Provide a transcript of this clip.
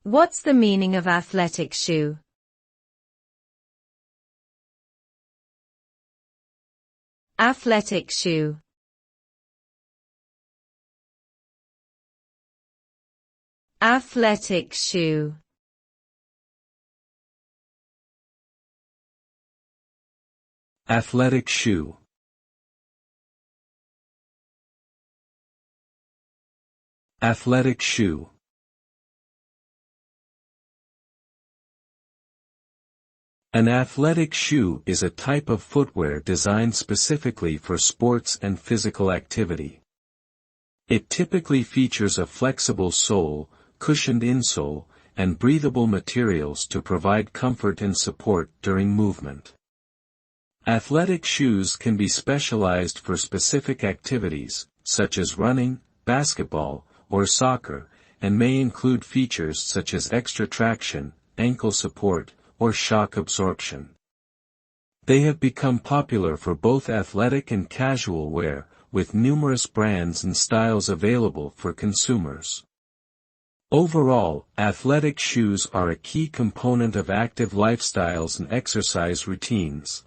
What's the meaning of athletic shoe? Athletic shoe. Athletic shoe. Athletic shoe. Athletic shoe. An athletic shoe is a type of footwear designed specifically for sports and physical activity. It typically features a flexible sole, cushioned insole, and breathable materials to provide comfort and support during movement. Athletic shoes can be specialized for specific activities, such as running, basketball, or soccer, and may include features such as extra traction, ankle support, or shock absorption. They have become popular for both athletic and casual wear, with numerous brands and styles available for consumers. Overall, athletic shoes are a key component of active lifestyles and exercise routines.